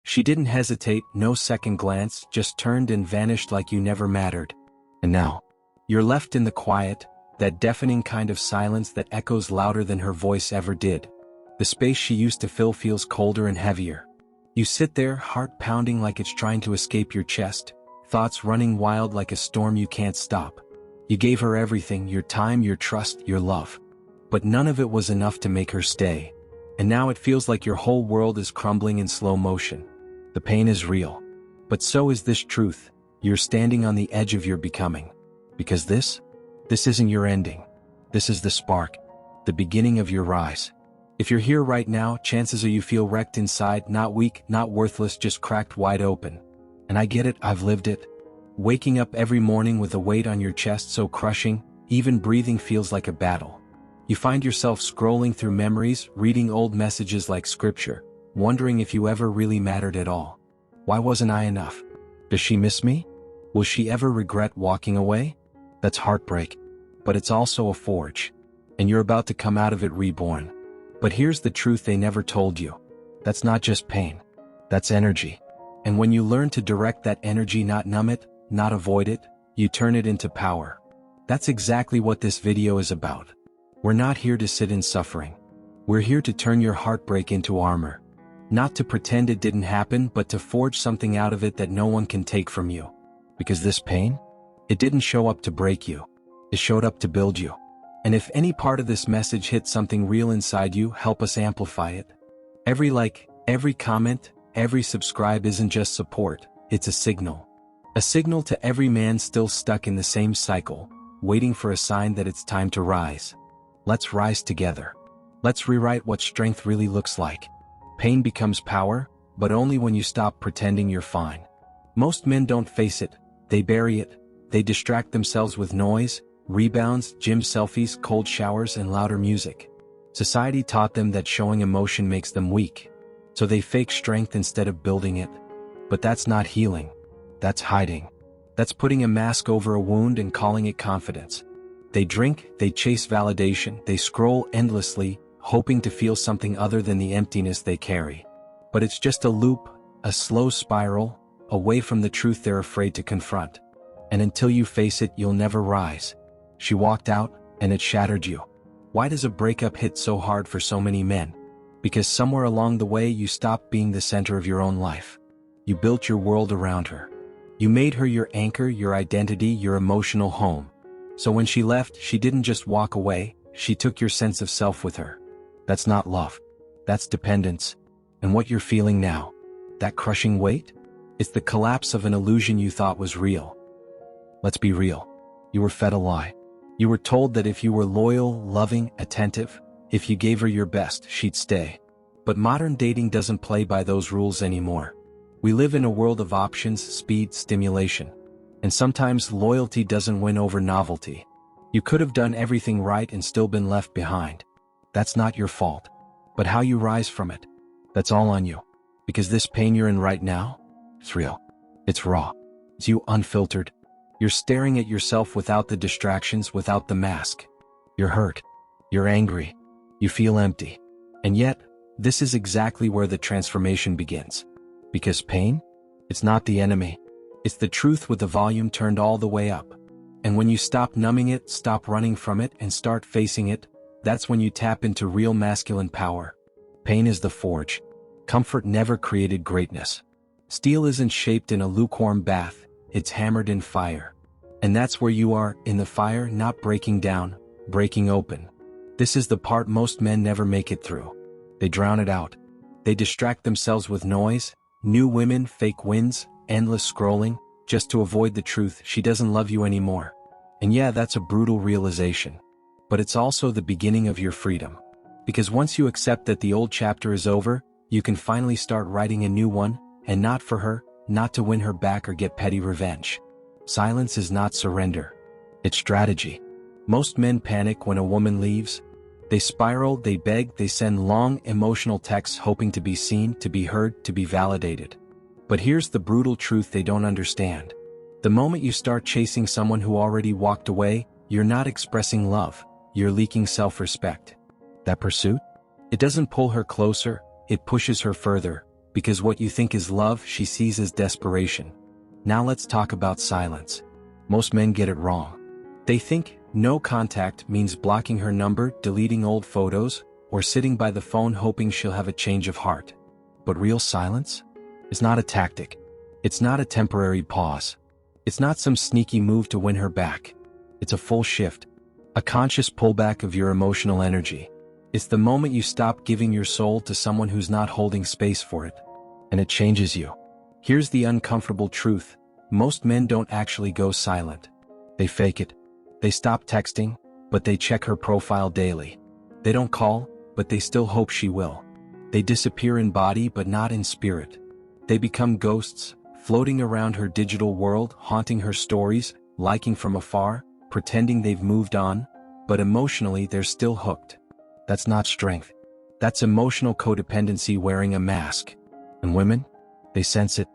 She didn't hesitate, no second glance, just turned and vanished like you never mattered. And now, you're left in the quiet, that deafening kind of silence that echoes louder than her voice ever did. The space she used to fill feels colder and heavier. You sit there, heart pounding like it's trying to escape your chest, thoughts running wild like a storm you can't stop. You gave her everything, your time, your trust, your love. But none of it was enough to make her stay. And now it feels like your whole world is crumbling in slow motion. The pain is real. But so is this truth. You're standing on the edge of your becoming. Because this isn't your ending. This is the spark, the beginning of your rise. If you're here right now, chances are you feel wrecked inside, not weak, not worthless, just cracked wide open. And I get it, I've lived it. Waking up every morning with a weight on your chest so crushing, even breathing feels like a battle. You find yourself scrolling through memories, reading old messages like scripture, wondering if you ever really mattered at all. Why wasn't I enough? Does she miss me? Will she ever regret walking away? That's heartbreak. But it's also a forge. And you're about to come out of it reborn. But here's the truth they never told you. That's not just pain. That's energy. And when you learn to direct that energy, not numb it, not avoid it, you turn it into power. That's exactly what this video is about. We're not here to sit in suffering. We're here to turn your heartbreak into armor. Not to pretend it didn't happen, but to forge something out of it that no one can take from you. Because this pain, it didn't show up to break you. It showed up to build you. And if any part of this message hit something real inside you, help us amplify it. Every like, every comment, every subscribe isn't just support, it's a signal. A signal to every man still stuck in the same cycle, waiting for a sign that it's time to rise. Let's rise together. Let's rewrite what strength really looks like. Pain becomes power, but only when you stop pretending you're fine. Most men don't face it, they bury it. They distract themselves with noise, rebounds, gym selfies, cold showers, and louder music. Society taught them that showing emotion makes them weak, so they fake strength instead of building it. But that's not healing. That's hiding. That's putting a mask over a wound and calling it confidence. They drink, they chase validation, they scroll endlessly, hoping to feel something other than the emptiness they carry. But it's just a loop, a slow spiral, away from the truth they're afraid to confront. And until you face it, you'll never rise. She walked out, and it shattered you. Why does a breakup hit so hard for so many men? Because somewhere along the way you stopped being the center of your own life. You built your world around her. You made her your anchor, your identity, your emotional home. So when she left, she didn't just walk away, she took your sense of self with her. That's not love. That's dependence. And what you're feeling now, that crushing weight? It's the collapse of an illusion you thought was real. Let's be real. You were fed a lie. You were told that if you were loyal, loving, attentive, if you gave her your best, she'd stay. But modern dating doesn't play by those rules anymore. We live in a world of options, speed, stimulation. And sometimes loyalty doesn't win over novelty. You could have done everything right and still been left behind. That's not your fault. But how you rise from it, that's all on you. Because this pain you're in right now, it's real. It's raw. It's you unfiltered. You're staring at yourself without the distractions, without the mask. You're hurt. You're angry. You feel empty. And yet, this is exactly where the transformation begins. Because pain? It's not the enemy. It's the truth with the volume turned all the way up. And when you stop numbing it, stop running from it, and start facing it, that's when you tap into real masculine power. Pain is the forge. Comfort never created greatness. Steel isn't shaped in a lukewarm bath, it's hammered in fire. And that's where you are, in the fire, not breaking down, breaking open. This is the part most men never make it through. They drown it out. They distract themselves with noise, new women, fake wins, endless scrolling, just to avoid the truth: she doesn't love you anymore. And yeah, that's a brutal realization. But it's also the beginning of your freedom. Because once you accept that the old chapter is over, you can finally start writing a new one, and not for her, not to win her back or get petty revenge. Silence is not surrender. It's strategy. Most men panic when a woman leaves. They spiral, they beg, they send long, emotional texts hoping to be seen, to be heard, to be validated. But here's the brutal truth they don't understand. The moment you start chasing someone who already walked away, you're not expressing love, you're leaking self-respect. That pursuit? It doesn't pull her closer, it pushes her further. Because what you think is love, she sees as desperation. Now let's talk about silence. Most men get it wrong. They think no contact means blocking her number, deleting old photos, or sitting by the phone hoping she'll have a change of heart. But real silence is not a tactic. It's not a temporary pause. It's not some sneaky move to win her back. It's a full shift, a conscious pullback of your emotional energy. It's the moment you stop giving your soul to someone who's not holding space for it. And it changes you. Here's the uncomfortable truth. Most men don't actually go silent. They fake it. They stop texting, but they check her profile daily. They don't call, but they still hope she will. They disappear in body but not in spirit. They become ghosts, floating around her digital world, haunting her stories, liking from afar, pretending they've moved on, but emotionally they're still hooked. That's not strength. That's emotional codependency wearing a mask. And women? They sense it.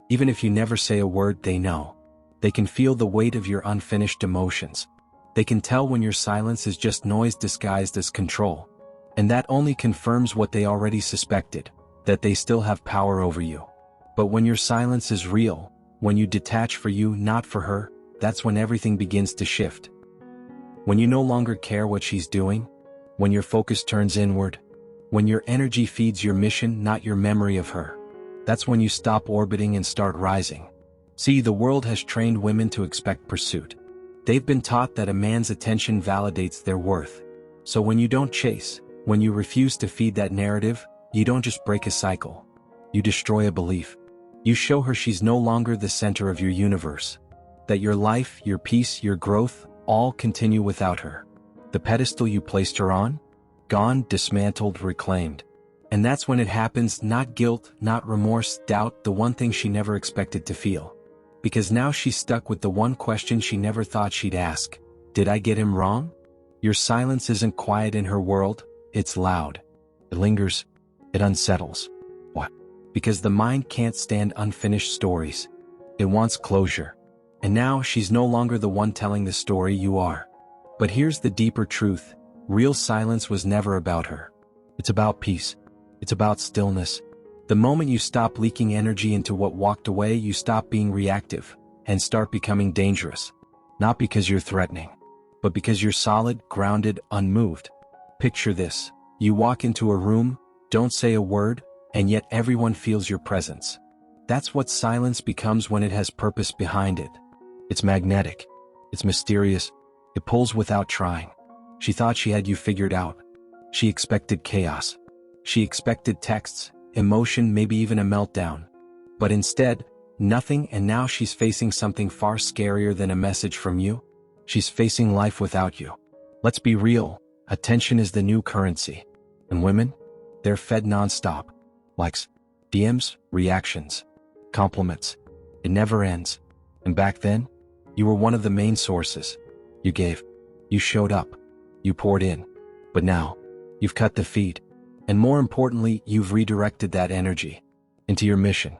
Even if you never say a word, they know. They can feel the weight of your unfinished emotions. They can tell when your silence is just noise disguised as control. And that only confirms what they already suspected, that they still have power over you. But when your silence is real, when you detach for you, not for her, that's when everything begins to shift. When you no longer care what she's doing, when your focus turns inward, when your energy feeds your mission, not your memory of her, that's when you stop orbiting and start rising. See, the world has trained women to expect pursuit. They've been taught that a man's attention validates their worth. So when you don't chase, when you refuse to feed that narrative, you don't just break a cycle. You destroy a belief. You show her she's no longer the center of your universe. That your life, your peace, your growth, all continue without her. The pedestal you placed her on? Gone, dismantled, reclaimed. And that's when it happens, not guilt, not remorse, doubt, the one thing she never expected to feel. Because now she's stuck with the one question she never thought she'd ask. Did I get him wrong? Your silence isn't quiet in her world, it's loud. It lingers. It unsettles. What? Because the mind can't stand unfinished stories. It wants closure. And now she's no longer the one telling the story, you are. But here's the deeper truth. Real silence was never about her. It's about peace. It's about stillness. The moment you stop leaking energy into what walked away, you stop being reactive and start becoming dangerous. Not because you're threatening, but because you're solid, grounded, unmoved. Picture this. You walk into a room, don't say a word, and yet everyone feels your presence. That's what silence becomes when it has purpose behind it. It's magnetic. It's mysterious. It pulls without trying. She thought she had you figured out. She expected chaos. She expected texts, emotion, maybe even a meltdown. But instead, nothing, and now she's facing something far scarier than a message from you. She's facing life without you. Let's be real, attention is the new currency. And women? They're fed nonstop. Likes, DMs, reactions, compliments. It never ends. And back then, you were one of the main sources. You gave. You showed up. You poured in. But now, you've cut the feed. And more importantly, you've redirected that energy into your mission,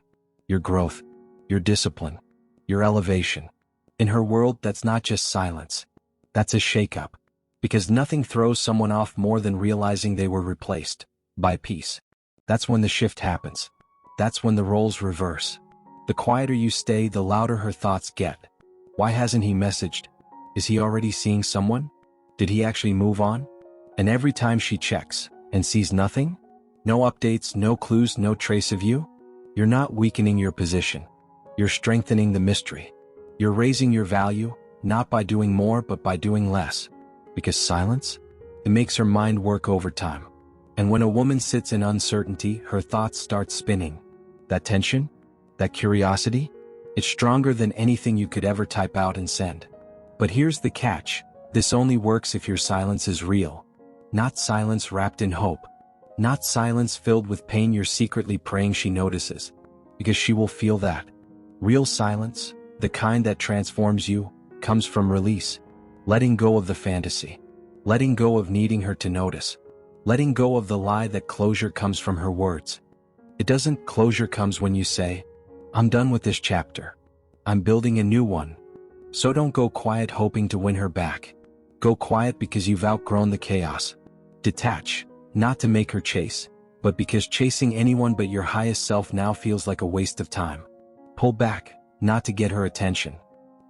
your growth, your discipline, your elevation. In her world, that's not just silence. That's a shakeup. Because nothing throws someone off more than realizing they were replaced by peace. That's when the shift happens. That's when the roles reverse. The quieter you stay, the louder her thoughts get. Why hasn't he messaged? Is he already seeing someone? Did he actually move on? And every time she checks and sees nothing, no updates, no clues, no trace of you, you're not weakening your position. You're strengthening the mystery. You're raising your value, not by doing more but by doing less. Because silence? It makes her mind work overtime. And when a woman sits in uncertainty, her thoughts start spinning. That tension? That curiosity? It's stronger than anything you could ever type out and send. But here's the catch. This only works if your silence is real. Not silence wrapped in hope. Not silence filled with pain you're secretly praying she notices. Because she will feel that. Real silence, the kind that transforms you, comes from release. Letting go of the fantasy. Letting go of needing her to notice. Letting go of the lie that closure comes from her words. It doesn't. Closure comes when you say, I'm done with this chapter. I'm building a new one. So don't go quiet hoping to win her back. Go quiet because you've outgrown the chaos. Detach, not to make her chase, but because chasing anyone but your highest self now feels like a waste of time. Pull back, not to get her attention,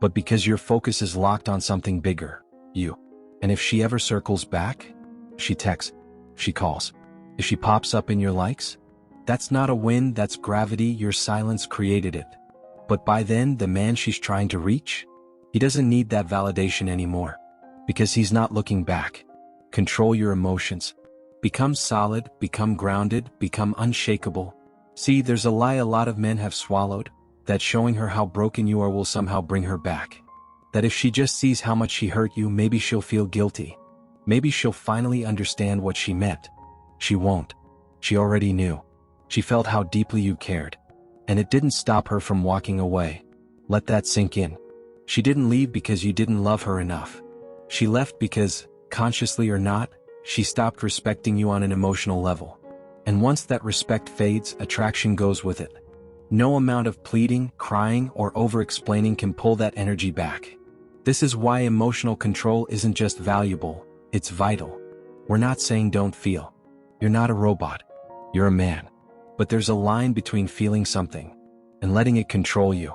but because your focus is locked on something bigger, you. And if she ever circles back, she texts, she calls, if she pops up in your likes, that's not a win, that's gravity, your silence created it. But by then, the man she's trying to reach, he doesn't need that validation anymore, because he's not looking back. Control your emotions. Become solid, become grounded, become unshakable. See, there's a lie a lot of men have swallowed, that showing her how broken you are will somehow bring her back. That if she just sees how much she hurt you, maybe she'll feel guilty. Maybe she'll finally understand what she meant. She won't. She already knew. She felt how deeply you cared. And it didn't stop her from walking away. Let that sink in. She didn't leave because you didn't love her enough. She left because, consciously or not, she stopped respecting you on an emotional level. And once that respect fades, attraction goes with it. No amount of pleading, crying, or over-explaining can pull that energy back. This is why emotional control isn't just valuable, it's vital. We're not saying don't feel. You're not a robot. You're a man. But there's a line between feeling something and letting it control you.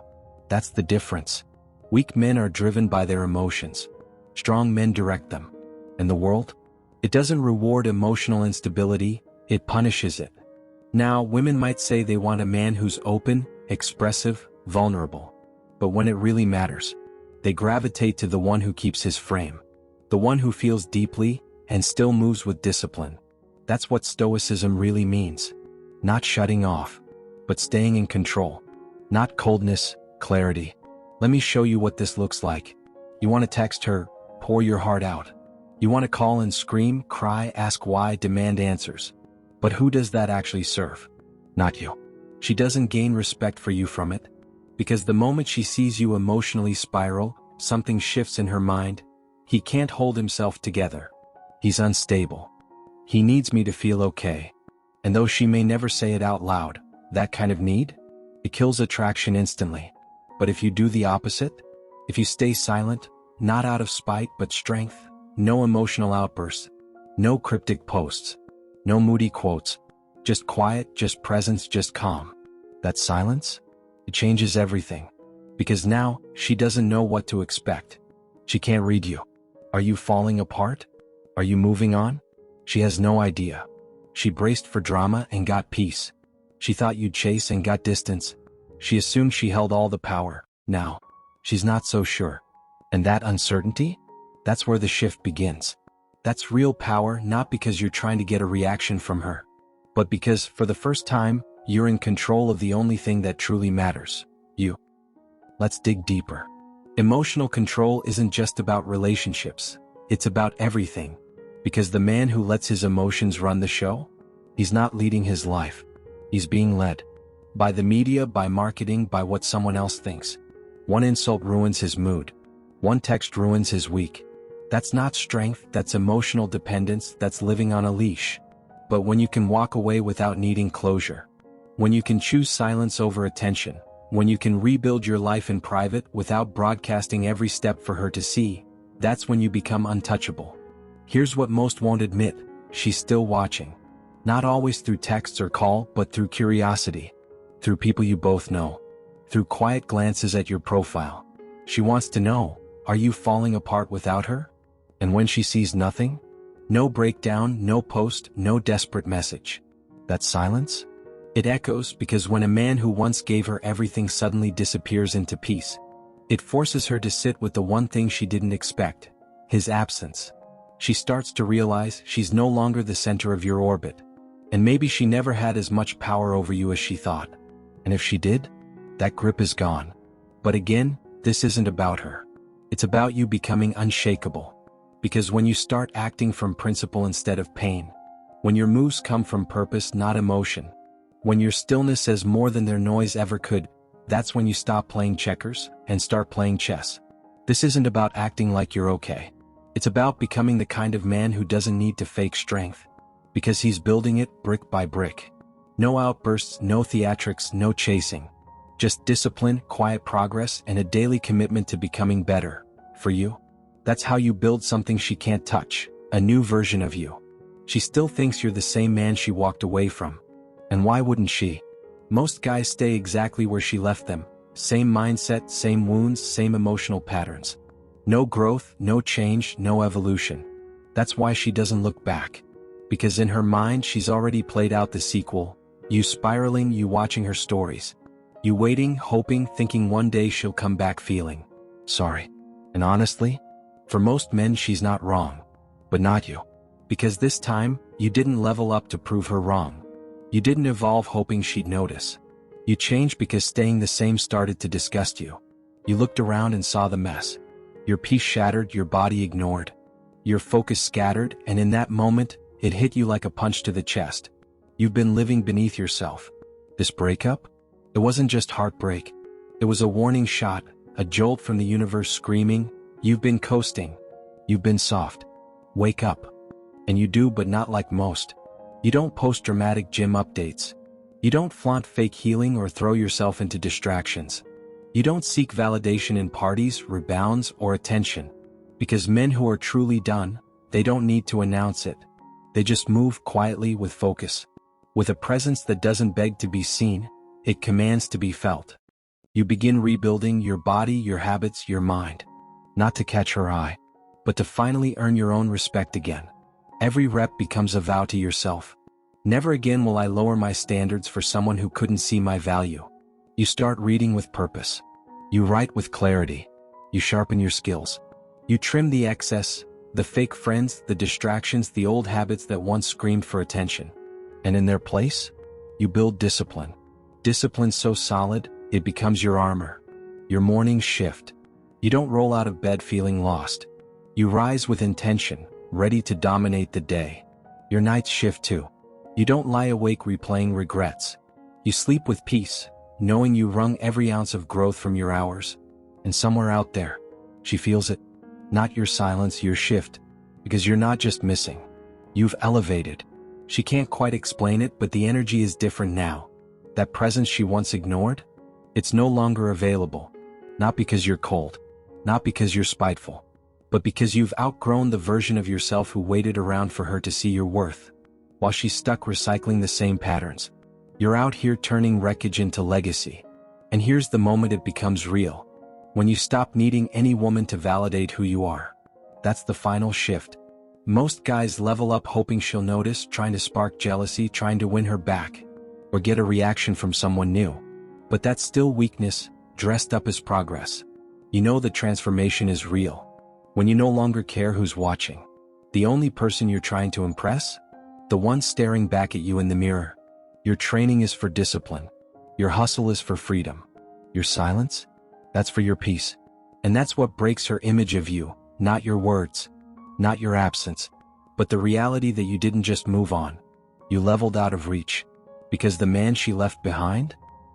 That's the difference. Weak men are driven by their emotions. Strong men direct them. And the world? It doesn't reward emotional instability, it punishes it. Now, women might say they want a man who's open, expressive, vulnerable. But when it really matters, they gravitate to the one who keeps his frame. The one who feels deeply and still moves with discipline. That's what Stoicism really means. Not shutting off, but staying in control. Not coldness, clarity. Let me show you what this looks like. You want to text her, pour your heart out. You want to call and scream, cry, ask why, demand answers. But who does that actually serve? Not you. She doesn't gain respect for you from it. Because the moment she sees you emotionally spiral, something shifts in her mind. He can't hold himself together. He's unstable. He needs me to feel okay. And though she may never say it out loud, that kind of need? It kills attraction instantly. But if you do the opposite, if you stay silent, not out of spite but strength, no emotional outbursts, no cryptic posts, no moody quotes, just quiet, just presence, just calm. That silence? It changes everything. Because now, she doesn't know what to expect. She can't read you. Are you falling apart? Are you moving on? She has no idea. She braced for drama and got peace. She thought you'd chase and got distance. She assumed she held all the power. Now, she's not so sure. And that uncertainty? That's where the shift begins. That's real power, not because you're trying to get a reaction from her, but because, for the first time, you're in control of the only thing that truly matters. You. Let's dig deeper. Emotional control isn't just about relationships. It's about everything. Because the man who lets his emotions run the show, he's not leading his life. He's being led. By the media, by marketing, by what someone else thinks. One insult ruins his mood. One text ruins his week. That's not strength, that's emotional dependence, that's living on a leash. But when you can walk away without needing closure, when you can choose silence over attention, when you can rebuild your life in private without broadcasting every step for her to see, that's when you become untouchable. Here's what most won't admit, she's still watching. Not always through texts or call, but through curiosity. Through people you both know. Through quiet glances at your profile. She wants to know, are you falling apart without her? And when she sees nothing? No breakdown, no post, no desperate message. That silence? It echoes because when a man who once gave her everything suddenly disappears into peace, it forces her to sit with the one thing she didn't expect, his absence. She starts to realize she's no longer the center of your orbit. And maybe she never had as much power over you as she thought. And if she did, that grip is gone. But again, this isn't about her. It's about you becoming unshakable. Because when you start acting from principle instead of pain, when your moves come from purpose, not emotion, when your stillness says more than their noise ever could, that's when you stop playing checkers and start playing chess. This isn't about acting like you're okay. It's about becoming the kind of man who doesn't need to fake strength. Because he's building it brick by brick. No outbursts, no theatrics, no chasing. Just discipline, quiet progress, and a daily commitment to becoming better. For you? That's how you build something she can't touch, a new version of you. She still thinks you're the same man she walked away from. And why wouldn't she? Most guys stay exactly where she left them. Same mindset, same wounds, same emotional patterns. No growth, no change, no evolution. That's why she doesn't look back. Because in her mind she's already played out the sequel. You spiraling, you watching her stories. You waiting, hoping, thinking one day she'll come back feeling sorry. And honestly, for most men she's not wrong. But not you. Because this time, you didn't level up to prove her wrong. You didn't evolve hoping she'd notice. You changed because staying the same started to disgust you. You looked around and saw the mess. Your peace shattered, your body ignored. Your focus scattered, and in that moment, it hit you like a punch to the chest. You've been living beneath yourself. This breakup? It wasn't just heartbreak. It was a warning shot, a jolt from the universe screaming, "You've been coasting. You've been soft. Wake up." And you do, but not like most. You don't post dramatic gym updates. You don't flaunt fake healing or throw yourself into distractions. You don't seek validation in parties, rebounds, or attention. Because men who are truly done, they don't need to announce it. They just move quietly with focus. With a presence that doesn't beg to be seen, it commands to be felt. You begin rebuilding your body, your habits, your mind. Not to catch her eye, but to finally earn your own respect again. Every rep becomes a vow to yourself. Never again will I lower my standards for someone who couldn't see my value. You start reading with purpose. You write with clarity. You sharpen your skills. You trim the excess, the fake friends, the distractions, the old habits that once screamed for attention. And in their place, you build discipline. Discipline so solid, it becomes your armor. Your mornings shift. You don't roll out of bed feeling lost. You rise with intention, ready to dominate the day. Your nights shift too. You don't lie awake replaying regrets. You sleep with peace, knowing you wrung every ounce of growth from your hours. And somewhere out there, she feels it. Not your silence, your shift. Because you're not just missing. You've elevated. She can't quite explain it, but the energy is different now. That presence she once ignored? It's no longer available. Not because you're cold. Not because you're spiteful. But because you've outgrown the version of yourself who waited around for her to see your worth. While she's stuck recycling the same patterns. You're out here turning wreckage into legacy. And here's the moment it becomes real. When you stop needing any woman to validate who you are. That's the final shift. Most guys level up hoping she'll notice, trying to spark jealousy, trying to win her back. Or get a reaction from someone new. But that's still weakness, dressed up as progress. You know the transformation is real. When you no longer care who's watching. The only person you're trying to impress? The one staring back at you in the mirror. Your training is for discipline. Your hustle is for freedom. Your silence? That's for your peace. And that's what breaks her image of you, not your words. Not your absence. But the reality that you didn't just move on. You leveled out of reach. Because the man she left behind?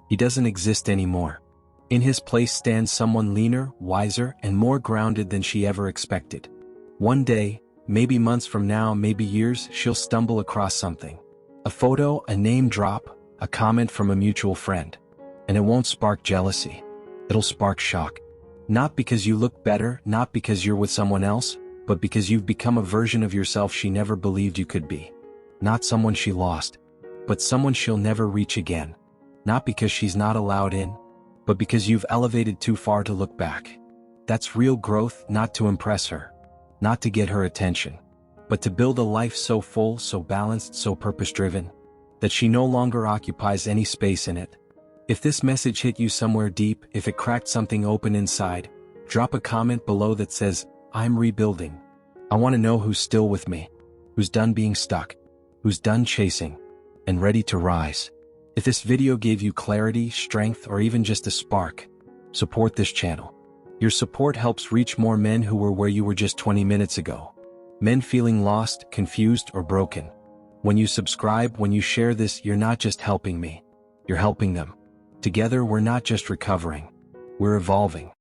He doesn't exist anymore. In his place stands someone leaner, wiser, and more grounded than she ever expected. One day, maybe months from now, maybe years, she'll stumble across something. A photo, a name drop, a comment from a mutual friend. And it won't spark jealousy. It'll spark shock. Not because you look better, not because you're with someone else, but because you've become a version of yourself she never believed you could be. Not someone she lost, but someone she'll never reach again. Not because she's not allowed in, but because you've elevated too far to look back. That's real growth, not to impress her. Not to get her attention, but to build a life so full, so balanced, so purpose-driven, that she no longer occupies any space in it. If this message hit you somewhere deep, if it cracked something open inside, drop a comment below that says, "I'm rebuilding." I want to know who's still with me, who's done being stuck, who's done chasing, and ready to rise. If this video gave you clarity, strength, or even just a spark, support this channel. Your support helps reach more men who were where you were just 20 minutes ago. Men feeling lost, confused, or broken. When you subscribe, when you share this, you're not just helping me. You're helping them. Together, we're not just recovering. We're evolving.